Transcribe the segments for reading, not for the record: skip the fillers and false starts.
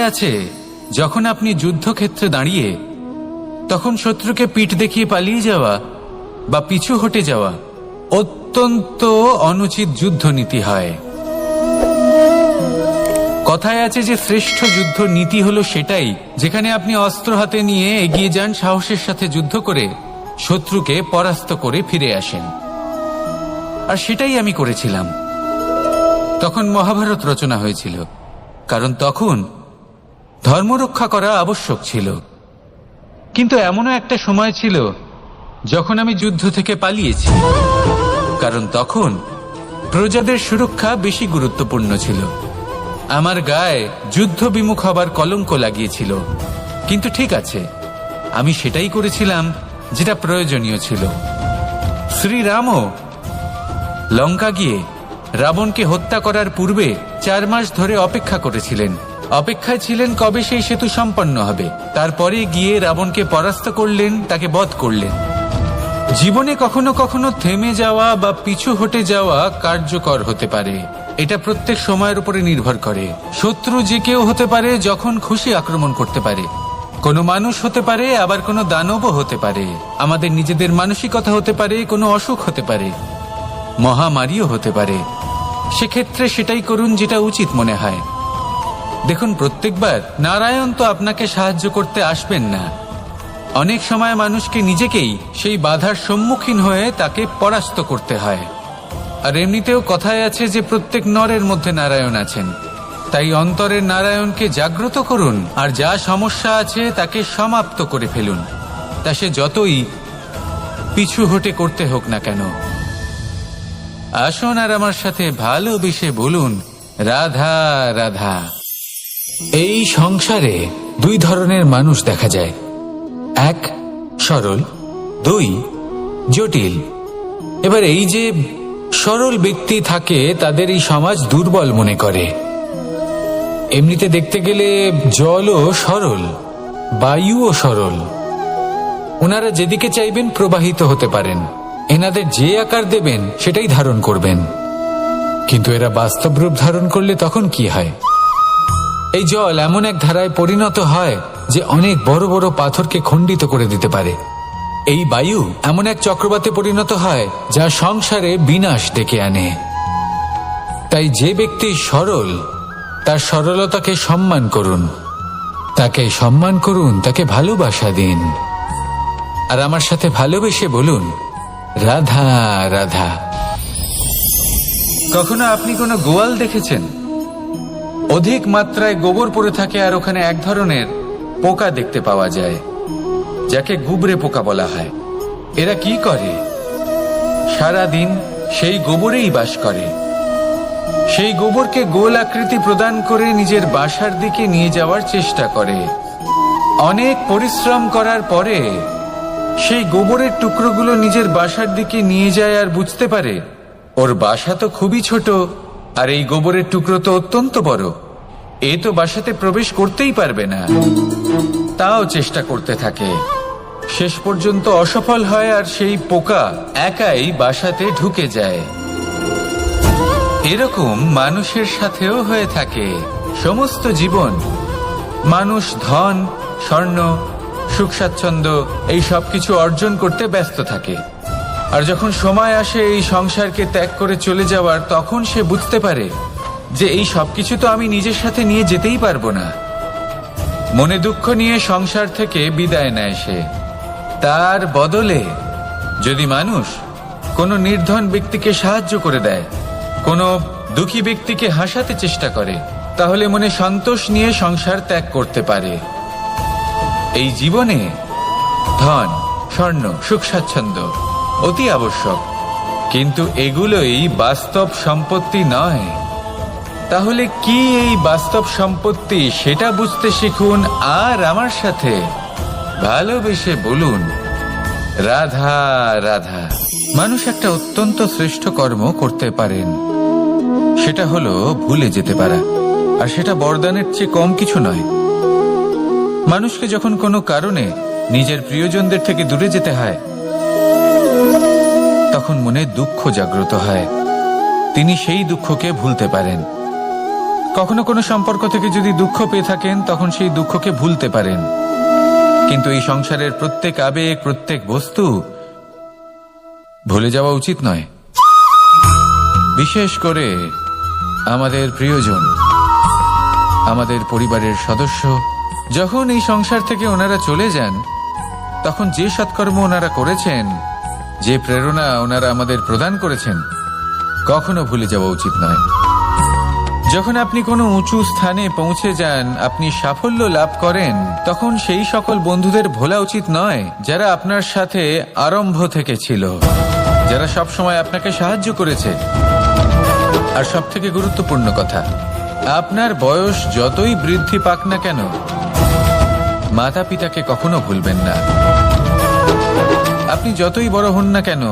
আছে, যখন আপনি যুদ্ধক্ষেত্রে দাঁড়িয়ে তখন শত্রুকে পিঠ দেখিয়ে পালিয়ে যাওয়া বা পিছু হটে যাওয়া অত্যন্ত অনুচিত যুদ্ধনীতি হয়। কথায় আছে যে শ্রেষ্ঠ যুদ্ধ নীতি হলো সেটাই যেখানে আপনি অস্ত্র হাতে নিয়ে এগিয়ে যান, সাহসের সাথে যুদ্ধ করে শত্রুকে পরাস্ত করে ফিরে আসেন। আর সেটাই আমি করেছিলাম। তখন মহাভারত রচনা হয়েছিল, কারণ তখন ধর্মরক্ষা করা আবশ্যক ছিল। কিন্তু এমনও একটা সময় ছিল যখন আমি যুদ্ধ থেকে পালিয়েছি, কারণ তখন প্রজাদের সুরক্ষা বেশি গুরুত্বপূর্ণ ছিল। আমার গায়ে যুদ্ধ বিমুখ হবার কলঙ্ক লাগিয়েছিল। কিন্তু ঠিক আছে, আমি সেটাই করেছিলাম যেটা প্রয়োজনীয় ছিল। শ্রীরামও লঙ্কা গিয়ে রাবণকে হত্যা করার পূর্বে 4 মাস ধরে অপেক্ষা করেছিলেন। অপেক্ষায় ছিলেন কবে সেই সেতু সম্পন্ন হবে। তারপরে গিয়ে রাবণকে পরাস্ত করলেন, তাকে বধ করলেন। জীবনে কখনো কখনো থেমে যাওয়া বা পিছু হটে যাওয়া কার্যকর হতে পারে। এটা প্রত্যেক সময়ের উপরে নির্ভর করে। শত্রু যে কেউ হতে পারে, যখন খুশি আক্রমণ করতে পারে। কোনো মানুষ হতে পারে, আবার কোনো দানবও হতে পারে। আমাদের নিজেদের মানসিকতা হতে পারে, কোনো অসুখ হতে পারে, মহামারীও হতে পারে। সেক্ষেত্রে সেটাই করুন যেটা উচিত মনে হয়। দেখুন, প্রত্যেকবার নারায়ণ তো আপনাকে সাহায্য করতে আসবেন না। অনেক সময় মানুষকে নিজেকেই সেই বাধার সম্মুখীন হয়ে তাকে পরাস্ত করতে হয়। আর এমনিতেও কথায় আছে যে প্রত্যেক নরের মধ্যে নারায়ণ আছেন। তাই অন্তরের নারায়ণকে জাগ্রত করুন, আর যা সমস্যা আছে তাকে সমাপ্ত করে ফেলুন, তা সে যতই পিছু হটে করতে হোক না কেন। আসুন আর আমার সাথে ভালোবেসে বলুন, রাধা রাধা। এই সংসারে 2 ধরনের মানুষ দেখা যায়, 1 সরল, 2 জটিল। এবার এই যে সরল ব্যক্তি থাকে, তাদের এই সমাজ দুর্বল মনে করে। এমনিতে দেখতে গেলে জলও সরল, বায়ুও সরল। ওনারা যেদিকে চাইবেন প্রবাহিত হতে পারেন। এনাদের যে আকার দেবেন সেটাই ধারণ করবেন। কিন্তু এরা বাস্তব রূপ ধারণ করলে তখন কি হয়? এই জল এমন এক ধারায় পরিণত হয় যে অনেক বড় বড় পাথরকে খণ্ডিত করে দিতে পারে। এই বায়ু এমন এক চক্রবাতে পরিণত হয় যা সংসারে বিনাশ ডেকে আনে। তাই যে ব্যক্তি সরল, তার সরলতাকে সম্মান করুন, তাকে সম্মান করুন, তাকে ভালোবাসা দিন। আর আমার সাথে ভালোবেসে বলুন, রাধা রাধা। কখনো আপনি কোনো গোয়াল দেখেছেন? অধিক মাত্রায় গোবর পড়ে থাকে, আর ওখানে এক ধরনের পোকা দেখতে পাওয়া যায়, যাকে গুবরে পোকা বলা হয়। এরা কি করে? সারাদিন সেই গোবরেই বাস করে। সেই গোবরকে গোল আকৃতি প্রদান করে নিজের বাসার দিকে নিয়ে যাওয়ার চেষ্টা করে। অনেক পরিশ্রম করার পরে সেই গোবরের টুকরোগুলো নিজের বাসার দিকে নিয়ে যায়, আর বুঝতে পারে ওর বাসা তো খুবই ছোট, আর এই গোবরের টুকরো তো অত্যন্ত বড়। এ তো বাসাতে প্রবেশ করতেই পারবে না। তাও চেষ্টা করতে থাকে, শেষ পর্যন্ত অসফল হয়, আর সেই পোকা একাই বাসাতে ঢুকে যায়। এরকম মানুষের সাথেও হয়ে থাকে। সমস্ত জীবন মানুষ ধন, স্বর্ণ, সুখ স্বাচ্ছন্দ্য এই সব কিছু অর্জন করতে ব্যস্ত থাকে। আর যখন সময় আসে এই সংসারকে ত্যাগ করে চলে যাওয়ার, তখন সে বুঝতে পারে যে এই সবকিছু তো আমি নিজের সাথে নিয়ে যেতেই পারবো না। মনে দুঃখ নিয়ে সংসার থেকে বিদায় নেয় সে। তার বদলে যদি মানুষ কোনো নির্ধন ব্যক্তিকে সাহায্য করে দেয়, কোনো দুঃখী ব্যক্তিকে হাসাতে চেষ্টা করে, তাহলে মনে সন্তোষ নিয়ে সংসার ত্যাগ করতে পারে। এই জীবনে ধন, স্বর্ণ, সুখ স্বাচ্ছন্দ্য অতি আবশ্যক, কিন্তু এগুলোই বাস্তব সম্পত্তি নয়। তাহলে কি এই বাস্তব সম্পত্তি, সেটা বুঝতে শিখুন, আর আমার সাথে ভালোবেসে বলুন, রাধা রাধা। মানুষ একটা অত্যন্ত শ্রেষ্ঠ কর্ম করতে পারেন, সেটা হলো ভুলে যেতে পারা। আর সেটা বরদানের চেয়ে কম কিছু নয়। মানুষকে যখন কোনো কারণে নিজের প্রিয়জনদের থেকে দূরে যেতে হয়, তখন মনে দুঃখ জাগ্রত হয়। তিনি সেই দুঃখকে ভুলতে পারেন। কখনো কোনো সম্পর্ক থেকে যদি দুঃখ পেয়ে থাকেন তখন সেই দুঃখকে ভুলতে পারেন, কিন্তু এই সংসারের প্রত্যেক আবেগ, প্রত্যেক বস্তু ভুলে যাওয়া উচিত নয়। বিশেষ করে আমাদের প্রিয়জন, আমাদের পরিবারের সদস্য, যখন এই সংসার থেকে ওনারা চলে যান তখন যে সৎকর্ম ওনারা করেছেন, যে প্রেরণা ওনারা আমাদের প্রদান করেছেন, কখনো ভুলে যাওয়া উচিত নয়। যখন আপনি কোনো উঁচু স্থানে পৌঁছে যান, আপনি সাফল্য লাভ করেন, তখন সেই সকল বন্ধুদের ভোলা উচিত নয় যারা আপনার সাথে আরম্ভ থেকে ছিল, যারা সব সময় আপনাকে সাহায্য করেছে। আর সব থেকে গুরুত্বপূর্ণ কথা, আপনার বয়স যতই বৃদ্ধি পাক না কেন, মাতা পিতাকে কখনো ভুলবেন না। আপনি যতই বড় হন না কেন,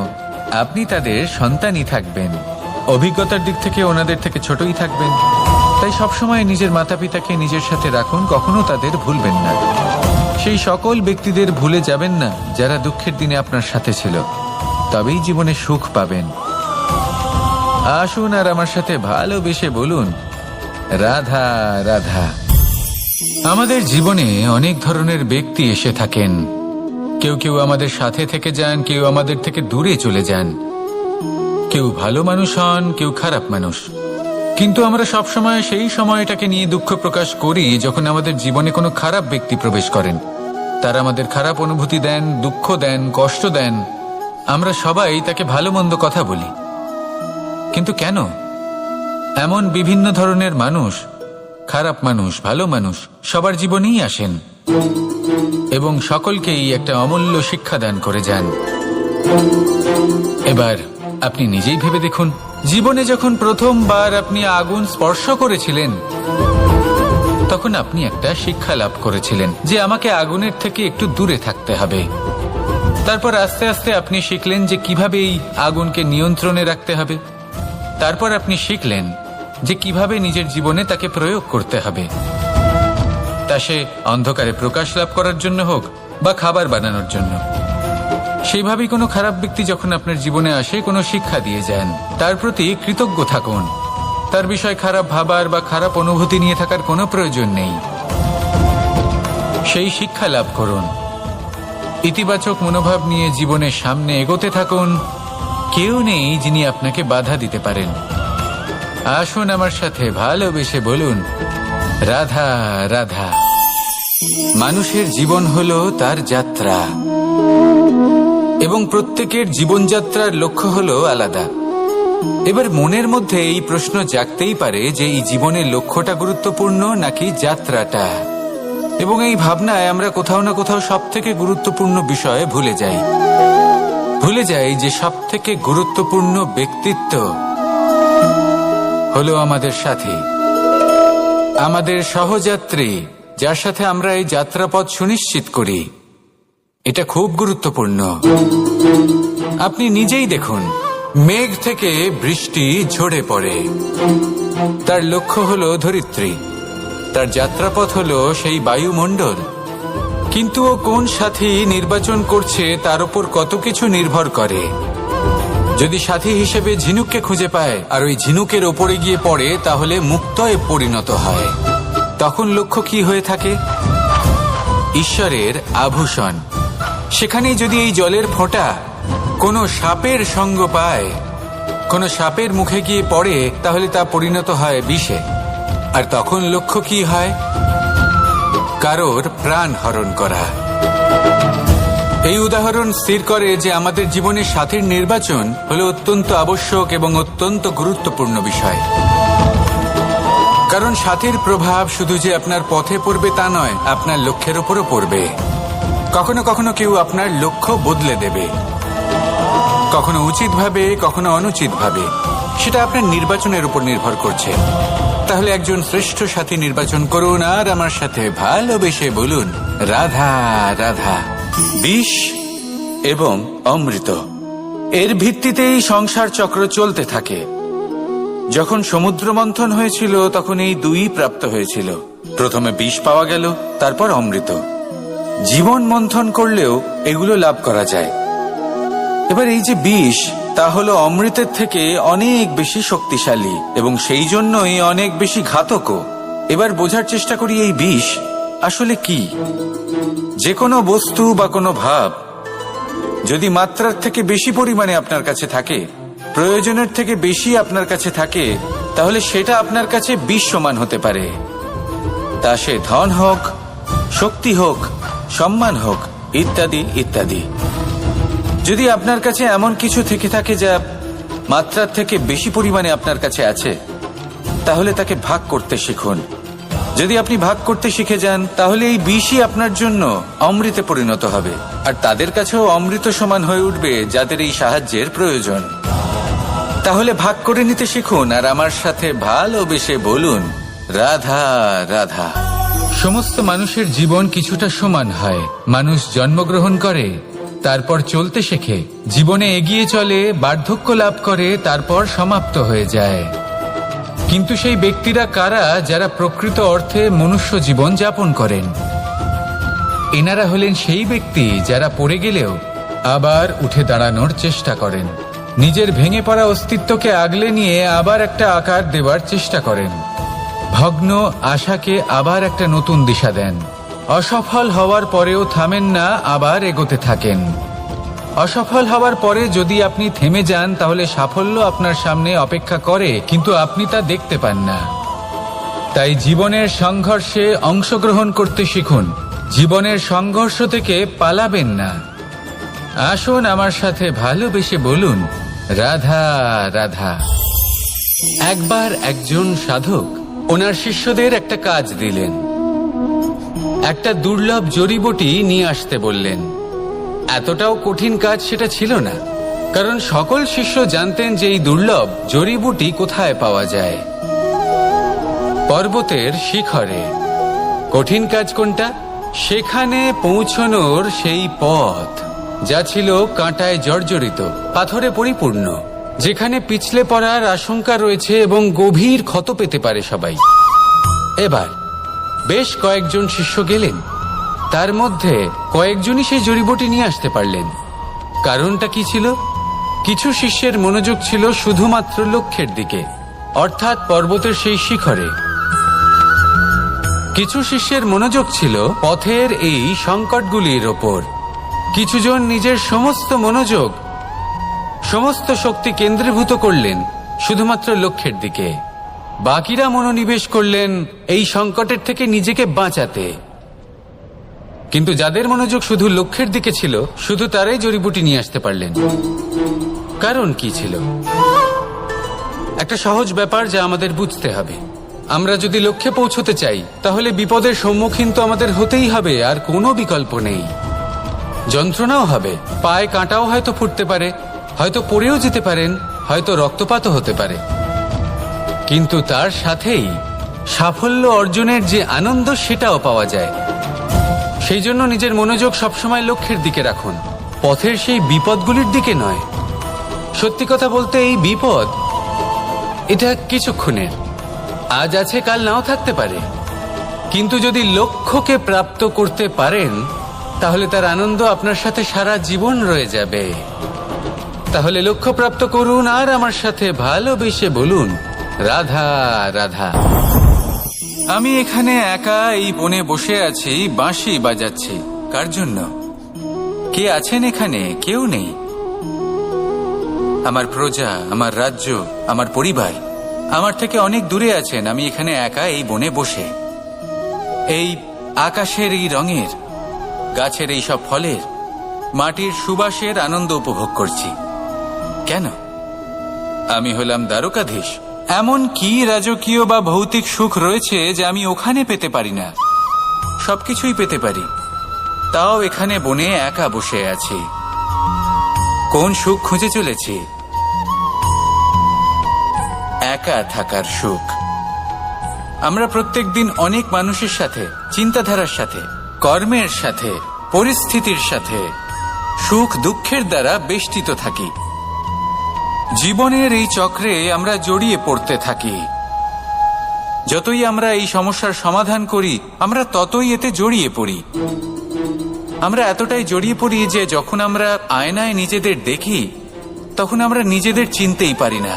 আপনি তাদের সন্তানই থাকবেন। অভিজ্ঞতার দিক থেকে ওনাদের থেকে ছোটই থাকবেন। তাই সবসময় নিজের মাতা পিতাকে নিজের সাথে রাখুন, কখনো তাদের ভুলবেন না। সেই সকল ব্যক্তিদের ভুলে যাবেন না যারা দুঃখের দিনে আপনার সাথে ছিল, তবেই জীবনে সুখ পাবেন। আসুন আর আমার সাথে ভালোবেসে বলুন, রাধা রাধা। আমাদের জীবনে অনেক ধরনের ব্যক্তি এসে থাকেন। কেউ কেউ আমাদের সাথে থেকে যান, কেউ আমাদের থেকে দূরে চলে যান। কেউ ভালো মানুষ হন, কেউ খারাপ মানুষ। কিন্তু আমরা সবসময় সেই সময়টাকে নিয়ে দুঃখ প্রকাশ করি যখন আমাদের জীবনে কোনো খারাপ ব্যক্তি প্রবেশ করেন। তারা আমাদের খারাপ অনুভূতি দেন, দুঃখ দেন, কষ্ট দেন। আমরা সবাই তাকে ভালো মন্দ কথা বলি। কিন্তু কেন? এমন বিভিন্ন ধরনের মানুষ, খারাপ মানুষ, ভালো মানুষ, সবার জীবনেই আসেন এবং সকলকেই একটা অমূল্য শিক্ষা দান করে যান। এবার আপনি নিজেই ভেবে দেখুন, জীবনে যখন প্রথমবার আপনি আগুন স্পর্শ করেছিলেন, তখন আপনি একটা শিক্ষা লাভ করেছিলেন যে আমাকে আগুনের থেকে একটু দূরে থাকতে হবে। তারপর আস্তে আস্তে আপনি শিখলেন যে কিভাবে এই আগুনকে নিয়ন্ত্রণে রাখতে হবে। তারপর আপনি শিখলেন যে কিভাবে নিজের জীবনে তাকে প্রয়োগ করতে হবে, তা সে অন্ধকারে প্রকাশ লাভ করার জন্য হোক বা খাবার বানানোর জন্য। সেইভাবেই কোনো খারাপ ব্যক্তি যখন আপনার জীবনে আসে, কোনো শিক্ষা দিয়ে যান, তার প্রতি কৃতজ্ঞ থাকুন। তার বিষয় খারাপ ভাবার বা খারাপ অনুভূতি নিয়ে থাকার কোনো প্রয়োজন নেই। সেই শিক্ষা লাভ করুন, ইতিবাচক মনোভাব নিয়ে জীবনের সামনে এগোতে থাকুন। কেউ নেই যিনি আপনাকে বাধা দিতে পারেন। আসুন আমার সাথে ভালোবেসে বলুন, রাধা রাধা। মানুষের জীবন হলো তার যাত্রা এবং প্রত্যেকের জীবনযাত্রার লক্ষ্য হলো আলাদা। এবার মনের মধ্যে এই প্রশ্ন জাগতেই পারে যে এই জীবনের লক্ষ্যটা গুরুত্বপূর্ণ নাকি যাত্রাটা। এবং এই ভাবনায় আমরা কোথাও না কোথাও সব থেকে গুরুত্বপূর্ণ বিষয়ে ভুলে যাই যে সব থেকে গুরুত্বপূর্ণ ব্যক্তিত্ব হলো আমাদের সাথী, আমাদের সহযাত্রী, যার সাথে আমরা এই যাত্রাপথ সুনিশ্চিত করি। এটা খুব গুরুত্বপূর্ণ। আপনি নিজেই দেখুন, মেঘ থেকে বৃষ্টি ঝরে পড়ে। তার লক্ষ্য হলো ধরিত্রী, তার যাত্রাপথ হলো সেই বায়ুমণ্ডল। কিন্তু ও কোন সাথী নির্বাচন করছে তার উপর কত কিছু নির্ভর করে। যদি সাথী হিসেবে ঝিনুককে খুঁজে পায় আর ওই ঝিনুকের ওপরে গিয়ে পড়ে, তাহলে মুক্তয়ে পরিণত হয়। তখন লক্ষ্য কি হয়ে থাকে? ঈশ্বরের আভূষণ। সেখানেই যদি এই জলের ফোঁটা কোনো সাপের সঙ্গ পায়, কোনো সাপের মুখে গিয়ে পড়ে, তাহলে তা পরিণত হয় বিষে। আর তখন লক্ষ্য কি হয়? কারোর প্রাণ হরণ করা। এই উদাহরণ স্থির করে যে আমাদের জীবনে সাথীর নির্বাচন হলো অত্যন্ত আবশ্যক এবং অত্যন্ত গুরুত্বপূর্ণ বিষয়। কারণ সাথীর প্রভাব শুধু যে আপনার পথে পড়বে তা নয়, আপনার লক্ষ্যের উপরও পড়বে। কখনো কখনো কেউ আপনার লক্ষ্য বদলে দেবে, কখনো উচিতভাবে, কখনো অনুচিতভাবে। সেটা আপনার নির্বাচনের উপর নির্ভর করছে। তাহলে একজন শ্রেষ্ঠ সাথী নির্বাচন করুন আর আমার সাথে ভালোবেসে বলুন, রাধা রাধা। বিষ এবং অমৃত, এর ভিত্তিতেই সংসার চক্র চলতে থাকে। যখন সমুদ্র মন্থন হয়েছিল তখন এই দুই প্রাপ্ত হয়েছিল। প্রথমে বিষ পাওয়া গেল, তারপর অমৃত। জীবন মন্থন করলেও এগুলো লাভ করা যায়। এবার এই যে বিষ, তা হলো অমৃতের থেকে অনেক বেশি শক্তিশালী এবং সেই জন্যই অনেক বেশি ঘাতকও। এবার বোঝার চেষ্টা করি এই বিষ আসলে কি। যে কোনো বস্তু বা কোনো ভাব যদি মাত্রার থেকে বেশি পরিমাণে আপনার কাছে থাকে, প্রয়োজনের থেকে বেশি আপনার কাছে থাকে, তাহলে সেটা আপনার কাছে বিষ সমান হতে পারে। তা সে ধন হোক, শক্তি হোক, সম্মান হোক, ইত্যাদি ইত্যাদি। যদি আপনার কাছে এমন কিছু থেকে থাকে যা মাত্রার থেকে বেশি পরিমাণে আপনার কাছে আছে, তাহলে তাকে ভাগ করতে শিখুন। যদি আপনি ভাগ করতে শিখে যান, তাহলে এই বিষই আপনার জন্য অমৃতে পরিণত হবে, আর তাদের কাছেও অমৃত সমান হয়ে উঠবে যাদের এই সাহায্যের প্রয়োজন। তাহলে ভাগ করে নিতে শিখুন আর আমার সাথে ভালোবেসে বলুন, রাধা রাধা। সমস্ত মানুষের জীবন কিছুটা সমান হয়। মানুষ জন্মগ্রহণ করে, তারপর চলতে শেখে, জীবনে এগিয়ে চলে, বার্ধক্য লাভ করে, তারপর সমাপ্ত হয়ে যায়। কিন্তু সেই ব্যক্তিরা কারা যারা প্রকৃত অর্থে মনুষ্য জীবন যাপন করেন? এনারা হলেন সেই ব্যক্তি যারা পড়ে গেলেও আবার উঠে দাঁড়ানোর চেষ্টা করেন, নিজের ভেঙে পড়া অস্তিত্বকে আগলে নিয়ে আবার একটা আকার দেওয়ার চেষ্টা করেন, ভগ্ন আশাকে আবার একটা নতুন দিশা দেন। অসফল হওয়ার পরেও থামেন না, আবার এগোতে থাকেন। অসফল হওয়ার পরে যদি আপনি থেমে যান, তাহলে সাফল্য আপনার সামনে অপেক্ষা করে, কিন্তু আপনি তা দেখতে পান না। তাই জীবনের সংঘর্ষে অংশগ্রহণ করতে শিখুন। জীবনের সংঘর্ষ থেকে পালাবেন না। আসুন আমার সাথে ভালোবেসে বলুন, রাধা রাধা। একবার একজন সাধক ওনার শিষ্যদের একটা কাজ দিলেন। একটা দুর্লভ জড়িবুটি নিয়ে আসতে বললেন। এতটাও কঠিন কাজ সেটা ছিল না, কারণ সকল শিষ্য জানতেন যে এই দুর্লভ জড়িবুটি কোথায় পাওয়া যায়। পর্বতের শিখরে। কঠিন কাজ কোনটা? সেখানে পৌঁছনোর সেই পথ যা ছিল কাঁটায় জর্জরিত, পাথরে পরিপূর্ণ, যেখানে পিছলে পড়ার আশঙ্কা রয়েছে এবং গভীর ক্ষত পেতে পারে সবাই। এবার বেশ কয়েকজন শিষ্য গেলেন, তার মধ্যে কয়েকজনই সেই জড়িবুটি নিয়ে আসতে পারলেন। কারণটা কি ছিল? কিছু শিষ্যের মনোযোগ ছিল শুধুমাত্র লক্ষ্যের দিকে, অর্থাৎ পর্বতের সেই শিখরে। কিছু শিষ্যের মনোযোগ ছিল পথের এই সংকটগুলির ওপর। কিছুজন নিজের সমস্ত মনোযোগ, সমস্ত শক্তি কেন্দ্রীভূত করলেন শুধুমাত্র লক্ষ্যের দিকে। বাকিরা মনোনিবেশ করলেন এই সংকটের থেকে নিজেকে বাঁচাতে। কিন্তু যাদের মনোযোগ শুধু লক্ষ্যের দিকে ছিল, শুধু তারাই জড়িবুটি নিয়ে আসতে পারলেন। কারণ কি ছিল? একটা সহজ ব্যাপার যা আমাদের বুঝতে হবে। আমরা যদি লক্ষ্যে পৌঁছতে চাই, তাহলে বিপদের সম্মুখীন তো আমাদের হতেই হবে, আর কোনো বিকল্প নেই। যন্ত্রণাও হবে, পায়ে কাঁটাও হয়তো ফুটতে পারে, হয়তো পড়েও যেতে পারেন, হয়তো রক্তপাতও হতে পারে। কিন্তু তার সাথেই সাফল্য অর্জনের যে আনন্দ, সেটাও পাওয়া যায়। সেই জন্য নিজের মনোযোগ সবসময় লক্ষ্যের দিকে রাখুন, পথের সেই বিপদগুলির দিকে নয়। সত্যি কথা বলতে, এই বিপদ এটা কিছুক্ষণের, আজ আছে কাল নাও থাকতে পারে। কিন্তু যদি লক্ষ্যকে প্রাপ্ত করতে পারেন, তাহলে তার আনন্দ আপনার সাথে সারা জীবন রয়ে যাবে। তাহলে লক্ষ্য প্রাপ্ত করুন আর আমার সাথে ভালোবেসে বলুন, রাধা রাধা। আমি এখানে একা এই বনে বসে আছি, বাঁশি বাজাচ্ছি। কার জন্য? কে আছেন এখানে? কেউ নেই। আমার প্রজা, আমার রাজ্য, আমার পরিবার আমার থেকে অনেক দূরে আছেন। আমি এখানে একা এই বনে বসে এই আকাশের এই রঙের, গাছের এই সব ফলের, মাটির সুবাসের আনন্দ উপভোগ করছি। কেন? আমি হলাম দ্বারকাধীশ। এমন কি রাজকীয় বা ভৌতিক সুখ রয়েছে যে আমি ওখানে পেতে পারি না? সবকিছুই পেতে পারি, তাও এখানে বনে একা বসে আছি। কোন সুখ খুঁজে চলেছি? একা থাকার সুখ। আমরা প্রত্যেকদিন অনেক মানুষের সাথে, চিন্তাধারার সাথে, কর্মের সাথে, পরিস্থিতির সাথে, সুখ দুঃখের দ্বারা বেষ্টিত থাকি। জীবনের এই চক্রে আমরা জড়িয়ে পড়তে থাকি। যতই আমরা এই সমস্যার সমাধান করি, আমরা ততই এতে জড়িয়ে পড়ি। আমরা এতটাই জড়িয়ে পড়ি যে যখন আমরা আয়নায় নিজেদের দেখি, তখন আমরা নিজেদের চিনতেই পারি না।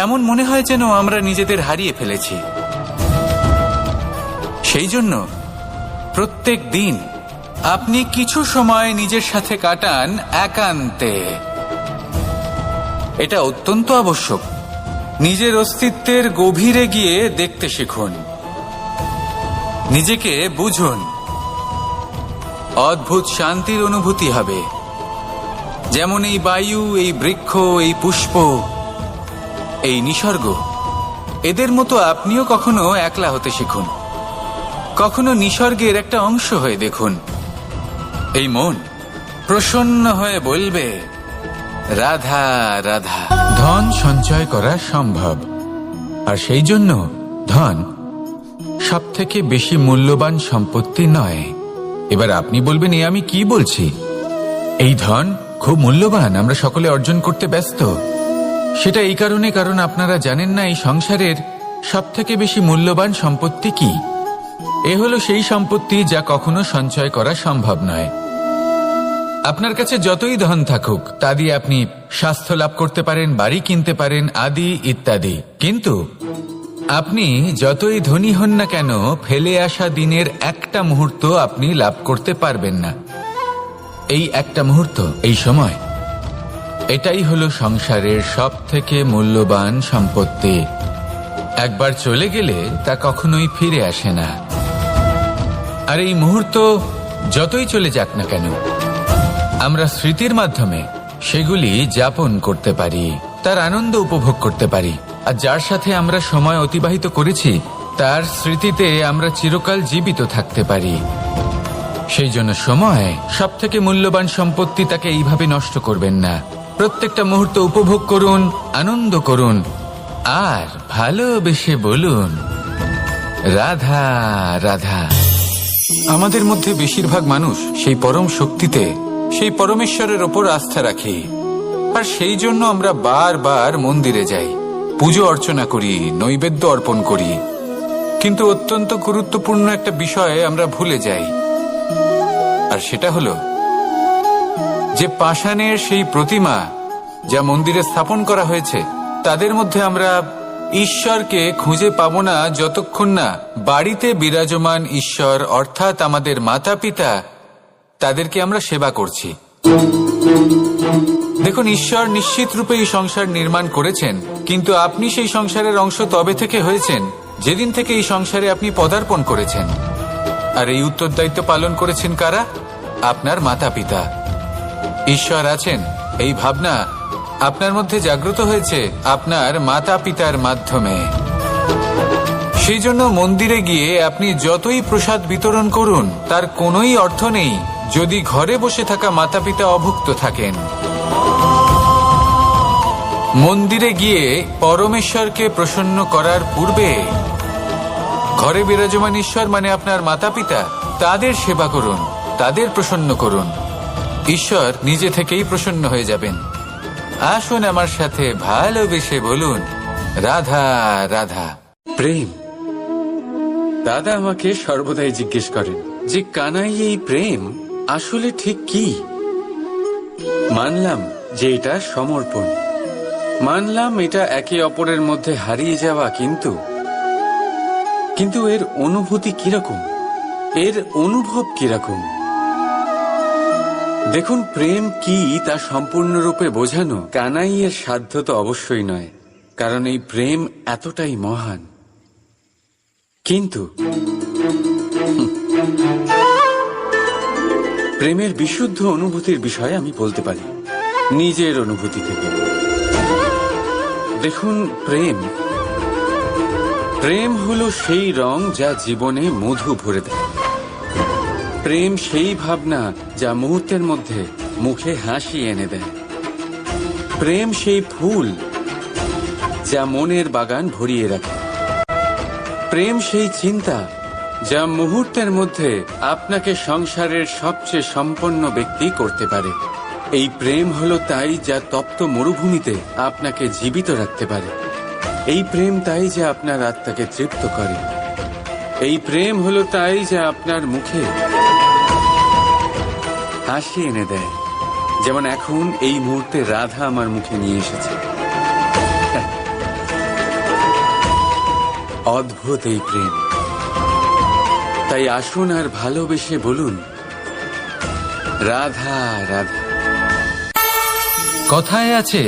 এমন মনে হয় যেন আমরা নিজেদের হারিয়ে ফেলেছি। সেই জন্য প্রত্যেক দিন আপনি কিছু সময় নিজের সাথে কাটান একান্তে। এটা অত্যন্ত আবশ্যক। নিজের অস্তিত্বের গভীরে গিয়ে দেখতে শিখুন, নিজেকে বুঝুন। অদ্ভুত শান্তির অনুভূতি হবে। যেমন এই বায়ু, এই বৃক্ষ, এই পুষ্প, এই নিসর্গ, এদের মতো আপনিও কখনো একলা হতে শিখুন। কখনো নিসর্গের একটা অংশ হয়ে দেখুন। এই মন প্রসন্ন হয়ে বলবে, রাধা রাধা। ধন সঞ্চয় করা সম্ভব, আর সেই জন্য ধন সবথেকে বেশি মূল্যবান সম্পত্তি নয়। এবার আপনি বলবেন, এ আমি কি বলছি? এই ধন খুব মূল্যবান, আমরা সকলে অর্জন করতে ব্যস্ত। সেটা এই কারণে, কারণ আপনারা জানেন না এই সংসারের সবথেকে বেশি মূল্যবান সম্পত্তি কি। এ হলো সেই সম্পত্তি যা কখনো সঞ্চয় করা সম্ভব নয়। আপনার কাছে যতই ধন থাকুক, তা দিয়ে আপনি স্বাস্থ্য লাভ করতে পারেন, বাড়ি কিনতে পারেন, আদি ইত্যাদি। কিন্তু আপনি যতই ধনী হন না কেন, ফেলে আসা দিনের একটা মুহূর্ত আপনি লাভ করতে পারবেন না। এই একটা মুহূর্ত, এই সময়, এটাই হলো সংসারের সব থেকে মূল্যবান সম্পত্তি। একবার চলে গেলে তা কখনোই ফিরে আসে না। আর এই মুহূর্ত যতই চলে যাক না কেন, আমরা স্মৃতির মাধ্যমে সেগুলি যাপন করতে পারি, তার আনন্দ উপভোগ করতে পারি। আর যার সাথে আমরা সময় অতিবাহিত করেছি, তার স্মৃতিতে আমরা চিরকাল জীবিত থাকতে পারি। সেই জন্য সময় সবথেকে মূল্যবান সম্পত্তি, তাকে এইভাবে নষ্ট করবেন না। প্রত্যেকটা মুহূর্ত উপভোগ করুন, আনন্দ করুন, আর ভালোবেসে বলুন, রাধা রাধা। আমাদের মধ্যে বেশিরভাগ মানুষ সেই পরম শক্তিতে, সেই পরমেশ্বরের ওপর আস্থা রাখি। আর সেই জন্য আমরা বারবার মন্দিরে যাই, পুজো অর্চনা করি, নৈবেদ্য অর্পণ করি। কিন্তু অত্যন্ত গুরুত্বপূর্ণ একটা বিষয় আমরা ভুলে যাই, আর সেটা হলো যে পাষাণের সেই প্রতিমা যা মন্দিরে স্থাপন করা হয়েছে, তাদের মধ্যে আমরা ঈশ্বরকে খুঁজে পাবো না যতক্ষণ না বাড়িতে বিরাজমান ঈশ্বর, অর্থাৎ আমাদের মাতা পিতা, তাদেরকে আমরা সেবা করছি। দেখুন, ঈশ্বর নিশ্চিত রূপে এই সংসার নির্মাণ করেছেন, কিন্তু আপনি সেই সংসারের অংশ তবে থেকে হয়েছেন যেদিন থেকে এই সংসারে আপনি পদার্পণ করেছেন। আর এই উত্তরদায়িত্ব পালন করেছেন কারা? আপনার মাতা পিতা। ঈশ্বর আছেন, এই ভাবনা আপনার মধ্যে জাগ্রত হয়েছে আপনার মাতা পিতার মাধ্যমে। সেই জন্য মন্দিরে গিয়ে আপনি যতই প্রসাদ বিতরণ করুন, তার কোনোই অর্থ নেই যদি ঘরে বসে থাকা মাতা পিতা অভুক্ত থাকেন। মন্দিরে গিয়ে পরমেশ্বরকে প্রসন্ন করার পূর্বে ঘরে বিরাজমান ঈশ্বর মানে আপনার মাতা পিতা, তাদের সেবা করুন, তাদের প্রসন্ন করুন। ঈশ্বর নিজে থেকেই প্রসন্ন হয়ে যাবেন। আসুন আমার সাথে ভালোবেসে বলুন, রাধা রাধা। প্রেম। দাদা আমাকে সর্বদাই জিজ্ঞেস করেন যে কানাই, এই প্রেম আসলে ঠিক কি? মানলাম যে এটা সমর্পণ, মানলাম এটা একে অপরের মধ্যে হারিয়ে যাওয়া, কিন্তু এর অনুভূতি কিরকম, এর অনুভব কিরকম? দেখুন, প্রেম কি তা সম্পূর্ণরূপে বোঝানো কানাইয়ের সাধ্য তো অবশ্যই নয়, কারণ এই প্রেম এতটাই মহান। কিন্তু প্রেমের বিশুদ্ধ অনুভূতির বিষয়ে আমি বলতে পারি নিজের অনুভূতি থেকে। দেখুন, প্রেম হলো সেই রং যা জীবনে মধু ভরে দেয়। প্রেম সেই ভাবনা যা মুহূর্তের মধ্যে মুখে হাসি এনে দেয়। প্রেম সেই ফুল যা মনের বাগান ভরিয়ে রাখে। প্রেম সেই চিন্তা যা মুহূর্তের মধ্যে আপনাকে সংসারের সবচেয়ে সম্পন্ন ব্যক্তি করতে পারে। এই প্রেম হলো তাই যা তপ্ত মরুভূমিতে আপনাকে জীবিত রাখতে পারে। এই প্রেম তাই যা আপনার আত্মাকে তৃপ্ত করে। এই প্রেম হলো তাই যা আপনার মুখে হাসি এনে দেয়, যেমন এখন এই মুহূর্তে রাধা আমার মুখে নিয়ে এসেছে। অদ্ভুত এই প্রেম। তাই আসুন আর ভালোবেসে বলুন, রাধা রাধা। কথায় আছে,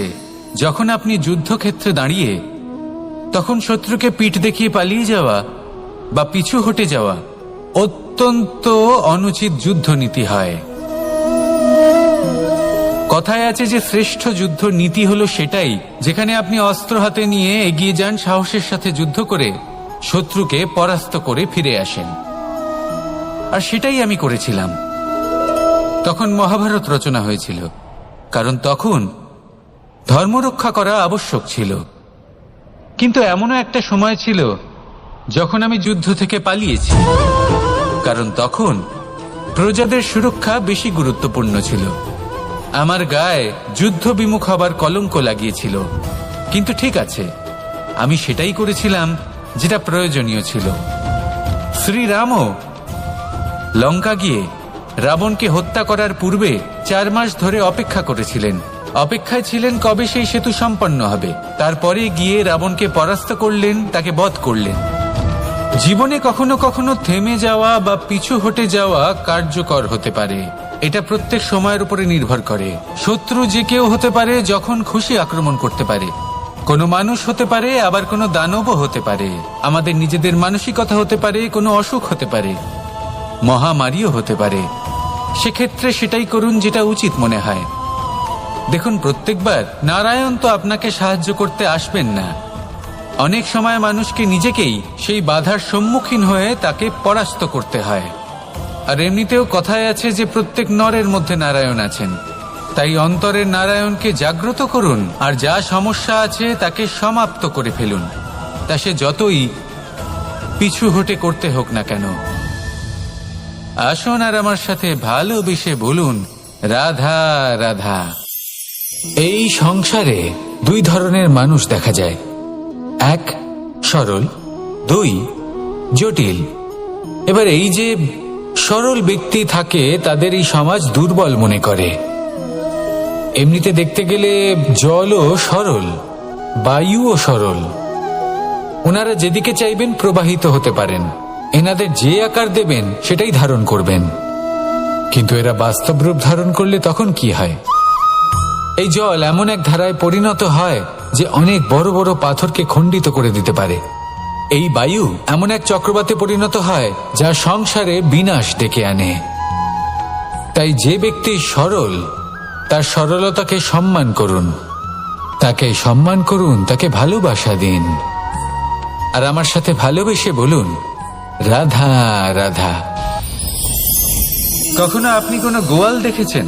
যখন আপনি যুদ্ধক্ষেত্রে দাঁড়িয়ে তখন শত্রুকে পিঠ দেখিয়ে পালিয়ে যাওয়া বা পিছু হটে যাওয়া অত্যন্ত অনুচিত যুদ্ধনীতি হয়। কথায় আছে যে শ্রেষ্ঠ যুদ্ধ নীতি হলো সেটাই যেখানে আপনি অস্ত্র হাতে নিয়ে এগিয়ে যান, সাহসের সাথে যুদ্ধ করে শত্রুকে পরাস্ত করে ফিরে আসেন। আর সেটাই আমি করেছিলাম। তখন মহাভারত রচনা হয়েছিল, কারণ তখন ধর্মরক্ষা করা আবশ্যক ছিল। কিন্তু এমনও একটা সময় ছিল যখন আমি যুদ্ধ থেকে পালিয়েছি, কারণ তখন প্রজাদের সুরক্ষা বেশি গুরুত্বপূর্ণ ছিল। আমার গায়ে যুদ্ধ বিমুখ হবার কলঙ্ক লাগিয়েছিল। কিন্তু ঠিক আছে, আমি সেটাই করেছিলাম যেটা প্রয়োজনীয় ছিল। শ্রীরামও লঙ্কা গিয়ে রাবণকে হত্যা করার পূর্বে 4 মাস ধরে অপেক্ষা করেছিলেন। অপেক্ষায় ছিলেন কবে সেই সেতু সম্পন্ন হবে। তারপরে গিয়ে রাবণকে পরাস্ত করলেন, তাকে বধ করলেন। জীবনে কখনো কখনো থেমে যাওয়া বা পিছু হটে যাওয়া কার্যকর হতে পারে। এটা প্রত্যেক সময়ের উপরে নির্ভর করে। শত্রু যে কেউ হতে পারে, যখন খুশি আক্রমণ করতে পারে। কোনো মানুষ হতে পারে, আবার কোনো দানবও হতে পারে। আমাদের নিজেদের মানসিকতা হতে পারে, কোনো অসুখ হতে পারে, মহামারীও হতে পারে। সেক্ষেত্রে সেটাই করুন যেটা উচিত মনে হয়। দেখুন, প্রত্যেকবার নারায়ণ তো আপনাকে সাহায্য করতে আসবেন না। অনেক সময় মানুষকে নিজেকেই সেই বাধার সম্মুখীন হয়ে তাকে পরাস্ত করতে হয়। আর এমনিতেও কথায় আছে যে প্রত্যেক নরের মধ্যে নারায়ণ আছেন। তাই অন্তরের নারায়ণকে জাগ্রত করুন, আর যা সমস্যা আছে তাকে সমাপ্ত করে ফেলুন, তা সে যতই পিছু হটে করতে হোক না কেন। আসুন আর আমার সাথে ভালোবেসে বলুন, রাধা রাধা। এই সংসারে 2 ধরনের মানুষ দেখা যায়, 1 সরল, 2 জটিল। এবার এই যে সরল ব্যক্তি থাকে, তাদের এই সমাজ দুর্বল মনে করে। এমনিতে দেখতে গেলে জলও সরল, বায়ুও সরল। ওনারা যেদিকে চাইবেন প্রবাহিত হতে পারেন। এনাদের যে আকার দেবেন সেটাই ধারণ করবেন। কিন্তু এরা বাস্তব রূপ ধারণ করলে তখন কি হয়? এই জল এমন এক ধারায় পরিণত হয় যে অনেক বড় বড় পাথরকে খণ্ডিত করে দিতে পারে। এই বায়ু এমন এক চক্রবাতে পরিণত হয় যা সংসারে বিনাশ ডেকে আনে। তাই যে ব্যক্তি সরল, তার সরলতাকে সম্মান করুন, তাকে সম্মান করুন, তাকে ভালোবাসা দিন। আর আমার সাথে ভালোবেসে বলুন, রাধা রাধা। কখনো আপনি কোনো গোয়াল দেখেছেন?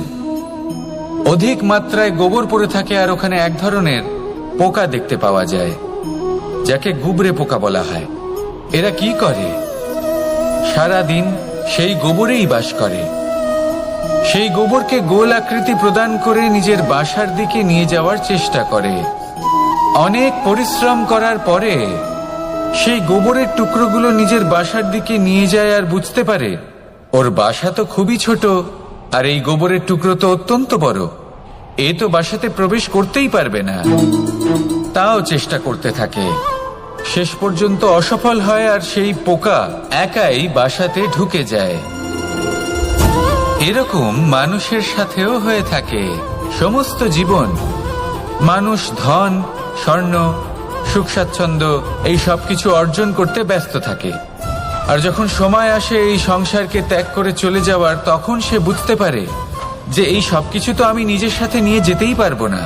অধিক মাত্রায় গোবর পড়ে থাকে, আর ওখানে এক ধরনের পোকা দেখতে পাওয়া যায় যাকে গুবরে পোকা বলা হয়। এরা কি করে? সারাদিন সেই গোবরেই বাস করে। সেই গোবরকে গোল আকৃতি প্রদান করে নিজের বাসার দিকে নিয়ে যাওয়ার চেষ্টা করে। অনেক পরিশ্রম করার পরে সেই গোবরের টুকরোগুলো নিজের বাসার দিকে নিয়ে যায়, আর বুঝতে পারে ওর বাসা তো খুবই ছোট, আর এই গোবরের টুকরো তো অত্যন্ত বড়। এ তো বাসাতে প্রবেশ করতেই পারবে না। তাও চেষ্টা করতে থাকে, শেষ পর্যন্ত অসফল হয়, আর সেই পোকা একাই বাসাতে ঢুকে যায়। এরকম মানুষের সাথেও হয়ে থাকে। সমস্ত জীবন মানুষ ধন, স্বর্ণ, সুখ স্বাচ্ছন্দ্য এই সব কিছু অর্জন করতে ব্যস্ত থাকে। আর যখন সময় আসে এই সংসারকে ত্যাগ করে চলে যাওয়ার, তখন সে বুঝতে পারে যে এই সবকিছু তো আমি নিজের সাথে নিয়ে যেতেই পারবো না।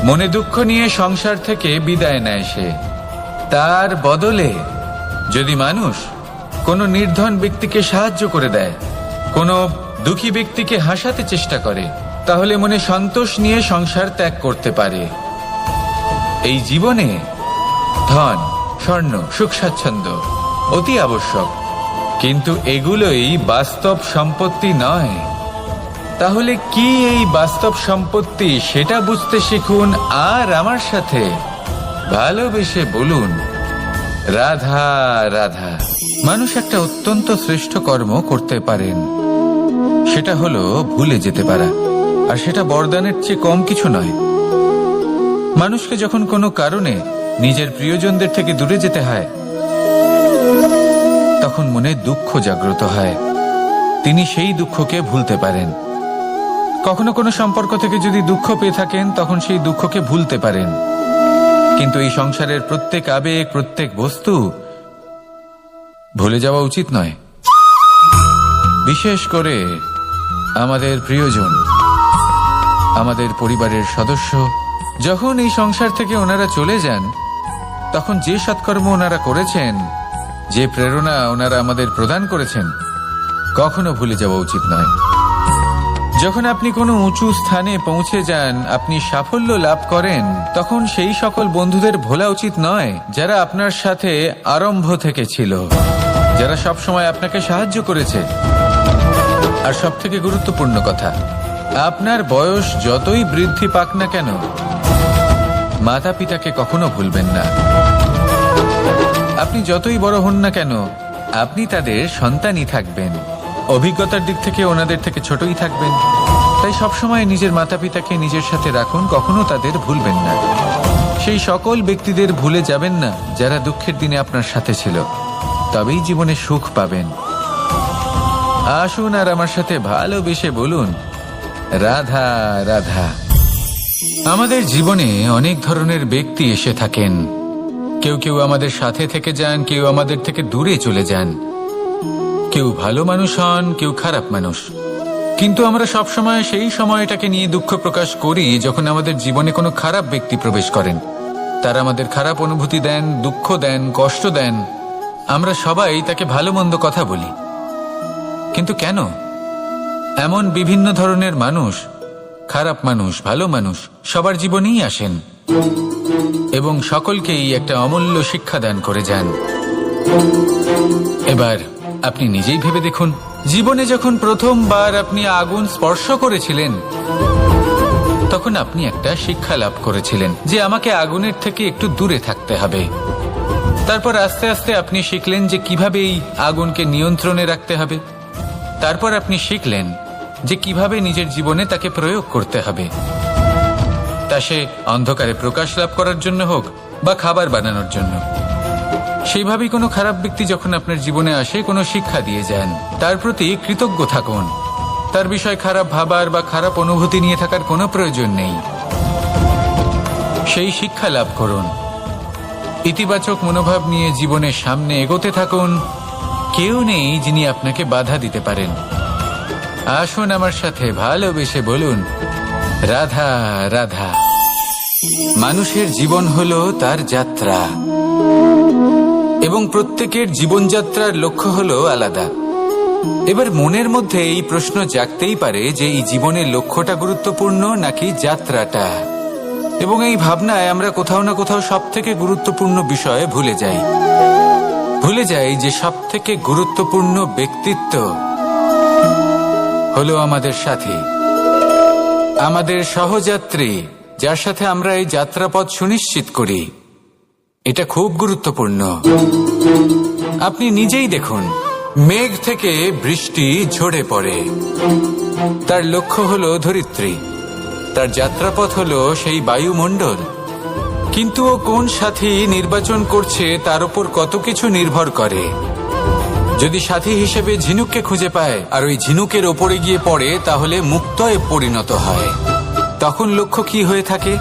মনে দুঃখ নিয়ে সংসার থেকে বিদায় নেয় সে। তার বদলে যদি মানুষ কোনো নির্ধন ব্যক্তিকে সাহায্য করে দেয়, কোনো দুঃখী ব্যক্তিকে হাসাতে চেষ্টা করে, তাহলে মনে সন্তোষ নিয়ে সংসার ত্যাগ করতে পারে। এই জীবনে ধন, স্বর্ণ, সুখ স্বাচ্ছন্দ্য অতি আবশ্যক, কিন্তু এগুলোই বাস্তব সম্পত্তি নয়। তাহলে কি এই বাস্তব সম্পত্তি, সেটা বুঝতে শিখুন, আর আমার সাথে ভালোবেসে বলুন, রাধা রাধা। মানুষ একটা অত্যন্ত শ্রেষ্ঠ কর্ম করতে পারেন, সেটা হলো ভুলে যেতে পারা। আর সেটা বরদানের চেয়ে কম কিছু নয়। মানুষকে যখন কোনো কারণে নিজের প্রিয়জনদের থেকে দূরে যেতে হয়, তখন মনে দুঃখ জাগ্রত হয়। তিনি সেই দুঃখকে ভুলতে পারেন। কখনো কোনো সম্পর্ক থেকে যদি দুঃখ পেয়ে থাকেন, তখন সেই দুঃখকে ভুলতে পারেন। কিন্তু এই সংসারের প্রত্যেক আবেগ, প্রত্যেক বস্তু ভুলে যাওয়া উচিত নয়। বিশেষ করে আমাদের প্রিয়জন, আমাদের পরিবারের সদস্য, যখন এই সংসার থেকে ওনারা চলে যান, তখন যে সৎকর্ম ওনারা করেছেন, যে প্রেরণা ওনারা আমাদের প্রদান করেছেন, কখনো ভুলে যাওয়া উচিত নয়। যখন আপনি কোনো উঁচু স্থানে পৌঁছে যান, আপনি সাফল্য লাভ করেন, তখন সেই সকল বন্ধুদের ভোলা উচিত নয় যারা আপনার সাথে আরম্ভ থেকে ছিল, যারা সব সময় আপনাকে সাহায্য করেছে। আর সব থেকে গুরুত্বপূর্ণ কথা, আপনার বয়স যতই বৃদ্ধি পাক না কেন, মাতা পিতাকে কখনো ভুলবেন না। আপনি যতই বড় হন না কেন, আপনি তাদের সন্তানই থাকবেন। অভিজ্ঞতার দিক থেকে ওনাদের থেকে ছোটই থাকবেন। তাই সবসময় নিজের মাতা পিতাকে নিজের সাথে রাখুন, কখনো তাদের ভুলবেন না। সেই সকল ব্যক্তিদের ভুলে যাবেন না যারা দুঃখের দিনে আপনার সাথে ছিল, তবেই জীবনে সুখ পাবেন। আসুন আর আমার সাথে ভালোবেসে বলুন, রাধা রাধা। আমাদের জীবনে অনেক ধরনের ব্যক্তি এসে থাকেন। কেউ কেউ আমাদের সাথে থেকে যান, কেউ আমাদের থেকে দূরে চলে যান। কেউ ভালো মানুষ হন, কেউ খারাপ মানুষ। কিন্তু আমরা সবসময় সেই সময়টাকে নিয়ে দুঃখ প্রকাশ করি যখন আমাদের জীবনে কোনো খারাপ ব্যক্তি প্রবেশ করেন। তারা আমাদের খারাপ অনুভূতি দেন, দুঃখ দেন, কষ্ট দেন। আমরা সবাই তাকে ভালো মন্দ কথা বলি। কিন্তু কেন? এমন বিভিন্ন ধরনের মানুষ, খারাপ মানুষ, ভালো মানুষ, সবার জীবনেই আসেন এবং সকলকেই একটা অমূল্য শিক্ষা দান করে যান। এবার আপনি নিজেই ভেবে দেখুন, জীবনে যখন প্রথমবার আপনি আগুন স্পর্শ করেছিলেন, তখন আপনি একটা শিক্ষা লাভ করেছিলেন যে আমাকে আগুনের থেকে একটু দূরে থাকতে হবে। তারপর আস্তে আস্তে আপনি শিখলেন যে কিভাবে এই আগুনকে নিয়ন্ত্রণে রাখতে হবে। তারপর আপনি শিখলেন যে কিভাবে নিজের জীবনে তাকে প্রয়োগ করতে হবে, তা সে অন্ধকারে প্রকাশ লাভ করার জন্য হোক বা খাবার বানানোর জন্য। সেইভাবেই কোনো খারাপ ব্যক্তি যখন আপনার জীবনে আসে, কোনো শিক্ষা দিয়ে যান, তার প্রতি কৃতজ্ঞ থাকুন। তার বিষয় খারাপ ভাবার বা খারাপ অনুভূতি নিয়ে থাকার কোনো প্রয়োজন নেই। সেই শিক্ষা লাভ করুন, ইতিবাচক মনোভাব নিয়ে জীবনের সামনে এগোতে থাকুন। কেউ নেই যিনি আপনাকে বাধা দিতে পারেন। আসুন আমার সাথে ভালোবেসে বলুন, রাধা রাধা। মানুষের জীবন হলো তার যাত্রা এবং প্রত্যেকের জীবনযাত্রার লক্ষ্য হলো আলাদা। এবার মনের মধ্যে এই প্রশ্ন জাগতেই পারে যে এই জীবনের লক্ষ্যটা গুরুত্বপূর্ণ নাকি যাত্রাটা। এবং এই ভাবনায় আমরা কোথাও না কোথাও সব থেকে গুরুত্বপূর্ণ বিষয়ে ভুলে যাই। ভুলে যাই যে সব থেকে গুরুত্বপূর্ণ ব্যক্তিত্ব হলো আমাদের সাথী, আমাদের সহযাত্রী, যার সাথে আমরা এই যাত্রাপথ সুনিশ্চিত করি। এটা খুব গুরুত্বপূর্ণ। আপনি নিজেই দেখুন, মেঘ থেকে বৃষ্টি ঝরে পড়ে। তার লক্ষ্য হলো ধরিত্রী, তার যাত্রাপথ হলো সেই বায়ুমণ্ডল। কিন্তু ও কোন সাথী নির্বাচন করছে তার উপর কত কিছু নির্ভর করে। যদি সাথী হিসেবে ঝিনুককে খুঁজে পায় আর ওই ঝিনুকের ওপরে গিয়ে পড়ে, তাহলে মুক্তয়ে পরিণত হয়। তখন লক্ষ্য কি হয়ে থাকে?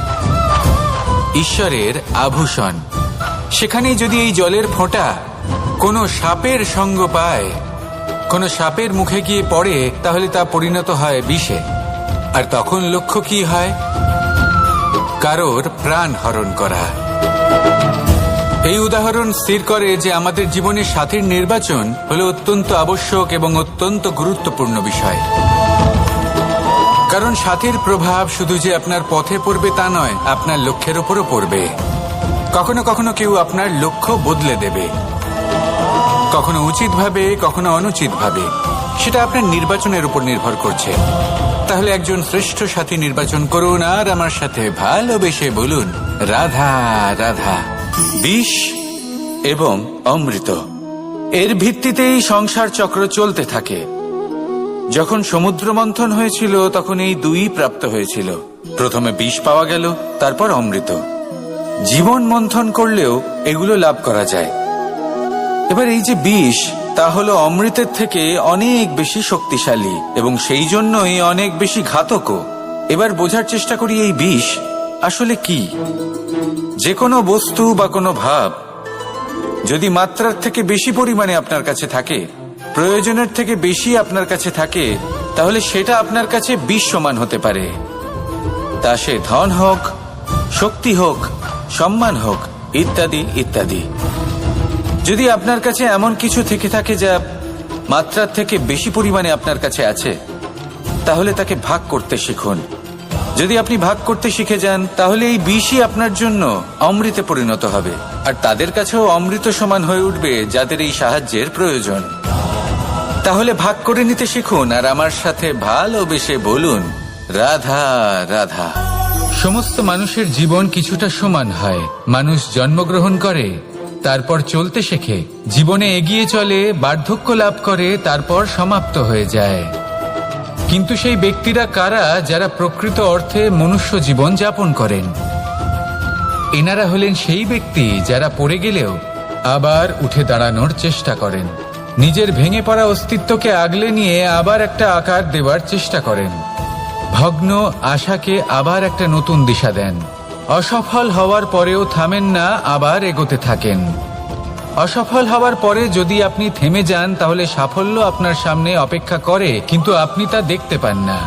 ঈশ্বরের আভূষণ। সেখানেই যদি এই জলের ফোঁটা কোনো সাপের সঙ্গ পায়, কোনো সাপের মুখে গিয়ে পড়ে, তাহলে তা পরিণত হয় বিষে। আর তখন লক্ষ্য কি হয়? কারোর প্রাণ হরণ করা। এই উদাহরণ স্থির করে যে আমাদের জীবনে সাথীর নির্বাচন হলো অত্যন্ত আবশ্যক এবং অত্যন্ত গুরুত্বপূর্ণ বিষয়। কারণ সাথীর প্রভাব শুধু যে আপনার পথে পড়বে তা নয়, আপনার লক্ষ্যের উপরও পড়বে। কখনো কখনো কেউ আপনার লক্ষ্য বদলে দেবে, কখনো উচিতভাবে, কখনো অনুচিতভাবে। সেটা আপনার নির্বাচনের উপর নির্ভর করছে। তাহলে একজন শ্রেষ্ঠ সাথী নির্বাচন করুন আর আমার সাথে ভালোবেসে বলুন, রাধা রাধা। বিষ এবং অমৃত, এর ভিত্তিতেই সংসার চক্র চলতে থাকে। যখন সমুদ্র মন্থন হয়েছিল তখন এই দুই প্রাপ্ত হয়েছিল। প্রথমে বিষ পাওয়া গেল, তারপর অমৃত। জীবন মন্থন করলেও এগুলো লাভ করা যায়। এবার এই যে বিষ, তা হলো অমৃতের থেকে অনেক বেশি শক্তিশালী এবং সেই জন্যই অনেক বেশি ঘাতকও। এবার বোঝার চেষ্টা করি এই বিষ আসলে কি। যে কোনো বস্তু বা কোনো ভাব যদি মাত্রার থেকে বেশি পরিমাণে আপনার কাছে থাকে, প্রয়োজনের থেকে বেশি আপনার কাছে থাকে, তাহলে সেটা আপনার কাছে বিষ সমান হতে পারে। তা সে ধন হোক, শক্তি হোক, সম্মান হোক, ইত্যাদি ইত্যাদি। যদি আপনার কাছে এমন কিছু থেকে থাকে যা মাত্রার থেকে বেশি পরিমাণে আপনার কাছে আছে, তাহলে তাকে ভাগ করতে শিখুন। যদি আপনি ভাগ করতে শিখে যান, তাহলে এই বিষই আপনার জন্য অমৃতে পরিণত হবে, আর তাদের কাছেও অমৃত সমান হয়ে উঠবে যাদের এই সাহায্যের প্রয়োজন। তাহলে ভাগ করে নিতে শিখুন আর আমার সাথে ভালোবেসে বলুন, রাধা রাধা। সমস্ত মানুষের জীবন কিছুটা সমান হয়। মানুষ জন্মগ্রহণ করে, তারপর চলতে শেখে, জীবনে এগিয়ে চলে, বার্ধক্য লাভ করে, তারপর সমাপ্ত হয়ে যায়। কিন্তু সেই ব্যক্তিরা কারা যারা প্রকৃত অর্থে মনুষ্য জীবন যাপন করেন? এনারা হলেন সেই ব্যক্তি যারা পড়ে গেলেও আবার উঠে দাঁড়ানোর চেষ্টা করেন, নিজের ভেঙে পড়া অস্তিত্বকে আগলে নিয়ে আবার একটা আকার দেওয়ার চেষ্টা করেন, ভগ্ন আশাকে আবার একটা নতুন দিশা দেন। অসফল হওয়ার পরেও থামেন না, আবার এগোতে থাকেন। অসফল হওয়ার পরে যদি আপনি থেমে যান, তাহলে সাফল্য আপনার সামনে অপেক্ষা করে, কিন্তু আপনি তা দেখতে পান না।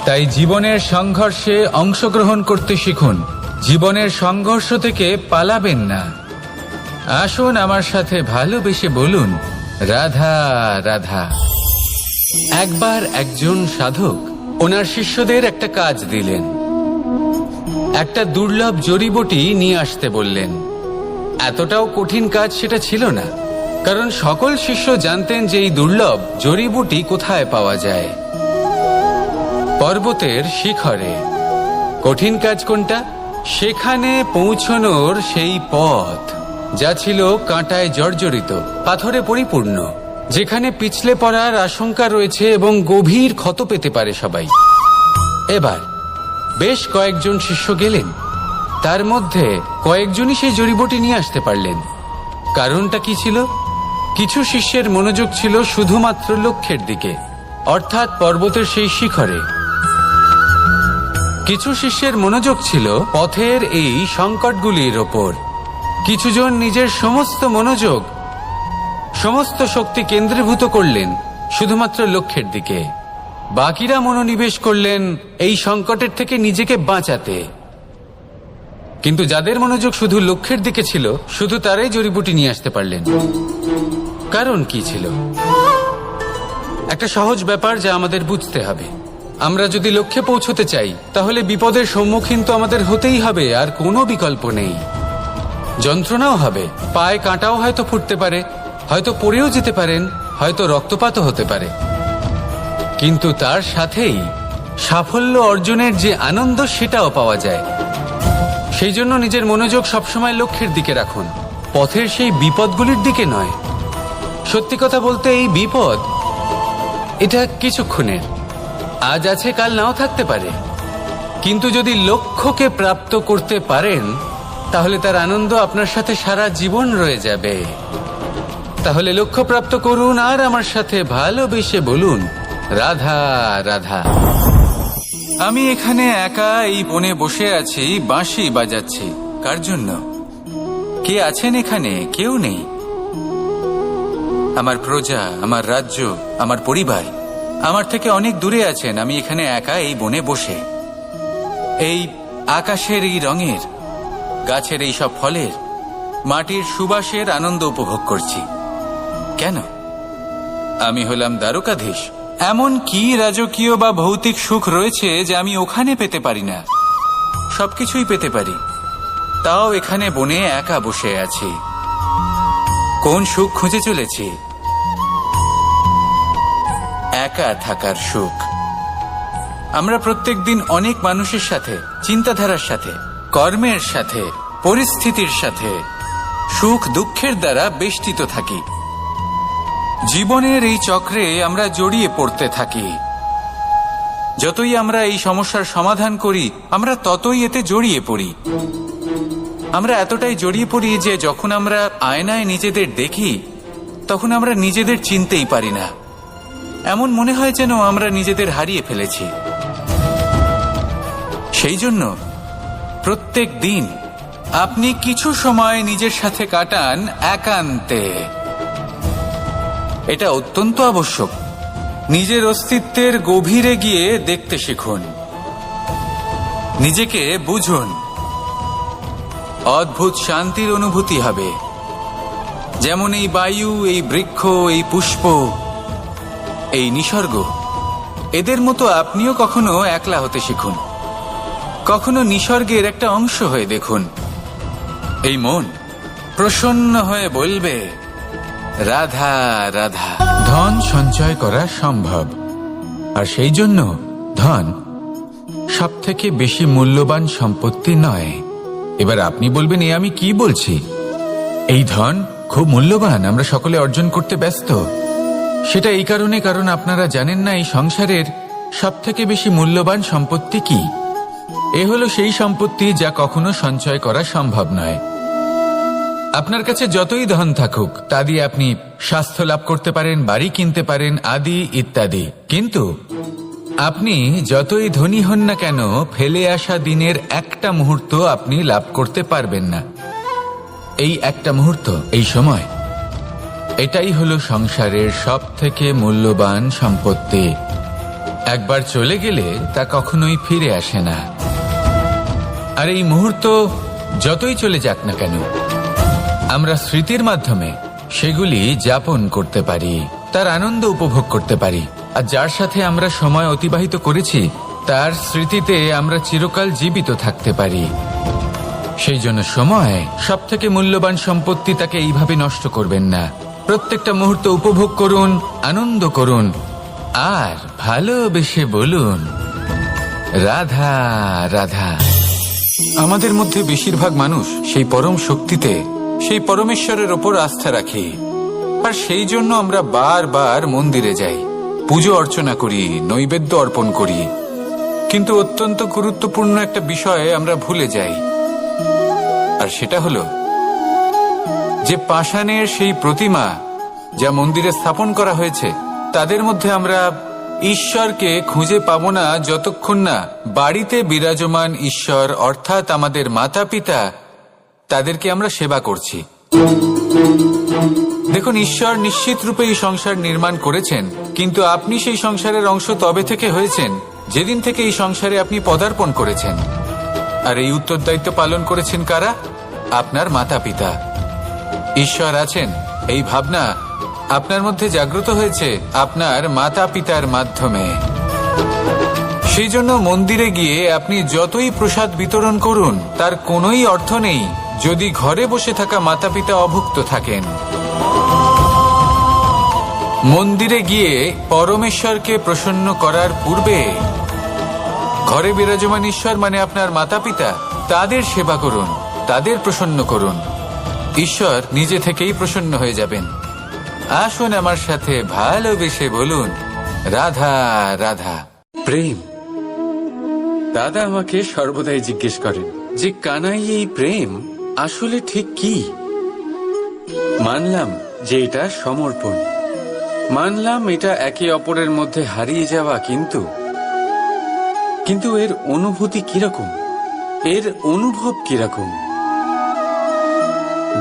তাই জীবনের সংঘর্ষে অংশগ্রহণ করতে শিখুন। জীবনের সংঘর্ষ থেকে পালাবেন না। আসুন আমার সাথে ভালোবেসে বলুন, রাধা রাধা। একবার একজন সাধক ওনার শিষ্যদের একটা কাজ দিলেন। একটা দুর্লভ জড়িবুটি নিয়ে আসতে বললেন। এতটাও কঠিন কাজ সেটা ছিল না, কারণ সকল শিষ্য জানতেন যে এই দুর্লভ জড়িবুটি কোথায় পাওয়া যায়। পর্বতের শিখরে। কঠিন কাজ কোনটা? সেখানে পৌঁছনোর সেই পথ, যা ছিল কাঁটায় জর্জরিত, পাথরে পরিপূর্ণ, যেখানে পিছলে পড়ার আশঙ্কা রয়েছে এবং গভীর ক্ষত পেতে পারে সবাই। এবার বেশ কয়েকজন শিষ্য গেলেন, তার মধ্যে কয়েকজনই সেই জড়িবুটি নিয়ে আসতে পারলেন। কারণটা কি ছিল? কিছু শিষ্যের মনোযোগ ছিল শুধুমাত্র লক্ষ্যের দিকে, অর্থাৎ পর্বতের সেই শিখরে। কিছু শিষ্যের মনোযোগ ছিল পথের এই সংকটগুলির ওপর। কিছুজন নিজের সমস্ত মনোযোগ, সমস্ত শক্তি কেন্দ্রীভূত করলেন শুধুমাত্র লক্ষ্যের দিকে। বাকিরা মনোনিবেশ করলেন এই সংকটের থেকে নিজেকে বাঁচাতে। কিন্তু যাদের মনোযোগ শুধু লক্ষ্যের দিকে ছিল, শুধু তারাই জড়িবুটি নিয়ে আসতে পারলেন। কারণ কি ছিল? একটা সহজ ব্যাপার যা আমাদের বুঝতে হবে। আমরা যদি লক্ষ্যে পৌঁছতে চাই, তাহলে বিপদের সম্মুখীন তো আমাদের হতেই হবে, আর কোনো বিকল্প নেই। যন্ত্রণাও হবে, পায়ে কাঁটাও হয়তো ফুটতে পারে, হয়তো পড়েও যেতে পারেন, হয়তো রক্তপাতও হতে পারে। কিন্তু তার সাথেই সাফল্য অর্জনের যে আনন্দ, সেটাও পাওয়া যায়। সেই জন্য নিজের মনোযোগ সবসময় লক্ষ্যের দিকে রাখুন, পথের সেই বিপদগুলির দিকে নয়। সত্যি কথা বলতে, এই বিপদ এটা কিছুক্ষণের, আজ আছে কাল নাও থাকতে পারে। কিন্তু যদি লক্ষ্যকে প্রাপ্ত করতে পারেন, তাহলে তার আনন্দ আপনার সাথে সারা জীবন রয়ে যাবে। তাহলে লক্ষ্য প্রাপ্ত করুন আর আমার সাথে ভালোবেসে বলুন, রাধা রাধা। আমি এখানে একা এই বনে বসে আছি, বাঁশি বাজাচ্ছি। কার জন্য? কে আছেন এখানে? কেউ নেই। আমার প্রজা, আমার রাজ্য, আমার পরিবার আমার থেকে অনেক দূরে আছেন। আমি এখানে একা এই বনে বসে এই আকাশের এই রঙের, গাছের এই সব ফলের, মাটির সুবাসের আনন্দ উপভোগ করছি। কেন? আমি হলাম দ্বারকাধীশ। এমন কি রাজকীয় বা ভৌতিক সুখ রয়েছে যে আমি ওখানে পেতে পারি না? সবকিছুই পেতে পারি, তাও এখানে বনে একা বসে আছি। কোন সুখ খুঁজে চলেছি? একা থাকার সুখ। আমরা প্রত্যেকদিন অনেক মানুষের সাথে, চিন্তাধারার সাথে, কর্মের সাথে, পরিস্থিতির সাথে সুখ দুঃখের দ্বারা বেষ্টিত থাকি। জীবনের এই চক্রে আমরা জড়িয়ে পড়তে থাকি। যতই আমরা এই সমস্যার সমাধান করি, আমরা ততই এতে জড়িয়ে পড়ি। আমরা এতটাই জড়িয়ে পড়ি যে যখন আমরা আয়নায় নিজেদের দেখি, তখন আমরা নিজেদের চিনতেই পারি না। এমন মনে হয় যেন আমরা নিজেদের হারিয়ে ফেলেছি। সেই জন্য প্রত্যেক দিন আপনি কিছু সময় নিজের সাথে কাটান একান্তে। এটা অত্যন্ত আবশ্যক। নিজের অস্তিত্বের গভীরে গিয়ে দেখতে শিখুন, নিজেকে বুঝুন। অদ্ভুত শান্তির অনুভূতি হবে। যেমন এই বায়ু, এই বৃক্ষ, এই পুষ্প, এই নিসর্গ, এদের মতো আপনিও কখনো একলা হতে শিখুন। কখনো নিসর্গের একটা অংশ হয়ে দেখুন। এই মন প্রসন্ন হয়ে বলবে, রাধা রাধা। ধন সঞ্চয় করা সম্ভব, আর সেই জন্য ধন সবথেকে বেশি মূল্যবান সম্পত্তি নয়। এবার আপনি বলবেন, এ আমি কি বলছি? এই ধন খুব মূল্যবান, আমরা সকলে অর্জন করতে ব্যস্ত। সেটা এই কারণে, কারণ আপনারা জানেন না এই সংসারের সবথেকে বেশি মূল্যবান সম্পত্তি কি। এ হলো সেই সম্পত্তি যা কখনো সঞ্চয় করা সম্ভব নয়। আপনার কাছে যতই ধন থাকুক, তা দিয়ে আপনি স্বাস্থ্য লাভ করতে পারেন, বাড়ি কিনতে পারেন, আদি ইত্যাদি। কিন্তু আপনি যতই ধনী হন না কেন, ফেলে আসা দিনের একটা মুহূর্ত আপনি লাভ করতে পারবেন না। এই একটা মুহূর্ত, এই সময়, এটাই হলো সংসারের সবথেকে মূল্যবান সম্পত্তি। একবার চলে গেলে তা কখনোই ফিরে আসে না। আর এই মুহূর্ত যতই চলে যাক না কেন, আমরা স্মৃতির মাধ্যমে সেগুলি যাপন করতে পারি, তার আনন্দ উপভোগ করতে পারি। আর যার সাথে আমরা সময় অতিবাহিত করেছি, তার স্মৃতিতে আমরা চিরকাল জীবিত থাকতে পারি। সেই জন্য সময় সবথেকে মূল্যবান সম্পত্তি, তাকে এইভাবে নষ্ট করবেন না। প্রত্যেকটা মুহূর্ত উপভোগ করুন, আনন্দ করুন, আর ভালোবেসে বলুন, রাধা রাধা। আমাদের মধ্যে বেশিরভাগ মানুষ সেই পরম শক্তিতে, সেই পরমেশ্বরের ওপর আস্থা রাখি। আর সেই জন্য আমরা বারবার মন্দিরে যাই, পুজো অর্চনা করি, নৈবেদ্য অর্পণ করি। কিন্তু অত্যন্ত গুরুত্বপূর্ণ একটা বিষয়ে আমরা ভুলে যাই, আর সেটা হলো যে পাষাণের সেই প্রতিমা যা মন্দিরে স্থাপন করা হয়েছে, তাদের মধ্যে আমরা ঈশ্বরকে খুঁজে পাবো না যতক্ষণ না বাড়িতে বিরাজমান ঈশ্বর, অর্থাৎ আমাদের মাতা পিতা, তাদেরকে আমরা সেবা করছি। দেখুন, ঈশ্বর নিশ্চিত রূপে এই সংসার নির্মাণ করেছেন, কিন্তু আপনি সেই সংসারের অংশ তবে থেকে হয়েছেন যেদিন থেকে এই সংসারে আপনি পদার্পণ করেছেন। আর এই উত্তরদায়িত্ব পালন করেছেন কারা? আপনার মাতা পিতা। ঈশ্বর আছেন, এই ভাবনা আপনার মধ্যে জাগ্রত হয়েছে আপনার মাতা পিতার মাধ্যমে। সেই জন্য মন্দিরে গিয়ে আপনি যতই প্রসাদ বিতরণ করুন, তার কোনোই অর্থ নেই যদি ঘরে বসে থাকা মাতা পিতা অভুক্ত থাকেন। মন্দিরে গিয়ে পরমেশ্বরকে প্রসন্ন করার পূর্বে ঘরে বিরাজমান ঈশ্বর মানে আপনার মাতা পিতা, তাদের সেবা করুন, তাদের প্রসন্ন করুন। ঈশ্বর নিজে থেকেই প্রসন্ন হয়ে যাবেন। আসুন আমার সাথে ভালোবেসে বলুন, রাধা রাধা। প্রেম। দাদা আমাকে সর্বদাই জিজ্ঞেস করেন যে কানাই, এই প্রেম আসলে ঠিক কি? মানলাম যে এটা সমর্পণ, মানলাম এটা একে অপরের মধ্যে হারিয়ে যাওয়া, কিন্তু এর অনুভূতি কিরকম, এর অনুভব কিরকম?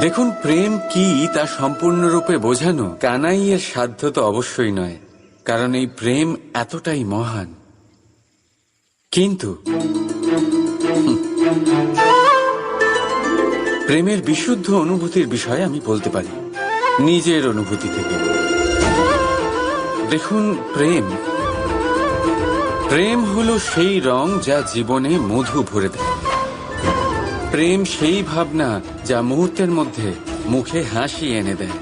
দেখুন, প্রেম কি তা সম্পূর্ণরূপে বোঝানো কানাইয়ের সাধ্য তো অবশ্যই নয়, কারণ এই প্রেম এতটাই মহান। কিন্তু প্রেমের বিশুদ্ধ অনুভূতির বিষয়ে আমি বলতে পারি নিজের অনুভূতি থেকে। দেখুন, প্রেম হলো সেই রং যা জীবনে মধু ভরে দেয়। প্রেম সেই ভাবনা যা মুহূর্তের মধ্যে মুখে হাসি এনে দেয়।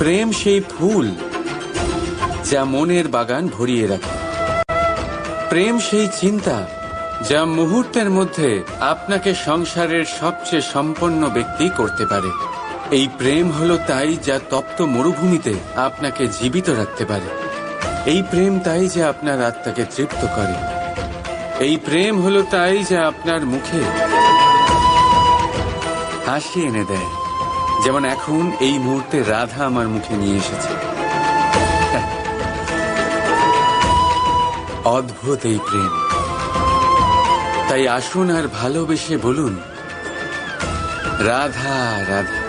প্রেম সেই ফুল যা মনের বাগান ভরিয়ে রাখে। প্রেম সেই চিন্তা যা মুহূর্তের মধ্যে আপনাকে সংসারের সবচেয়ে সম্পন্ন ব্যক্তি করতে পারে। এই প্রেম হলো তাই যা তপ্ত মরুভূমিতে আপনাকে জীবিত রাখতে পারে। এই প্রেম তাই যে আপনার আত্মাকে তৃপ্ত করে। এই প্রেম হলো তাই যা আপনার মুখে হাসি এনে দেয়, যেমন এখন এই মুহূর্তে রাধা আমার মুখে নিয়ে এসেছে। অদ্ভুত এই প্রেম। তাই আসুন আর ভালোবেসে বলুন, রাধা রাধা।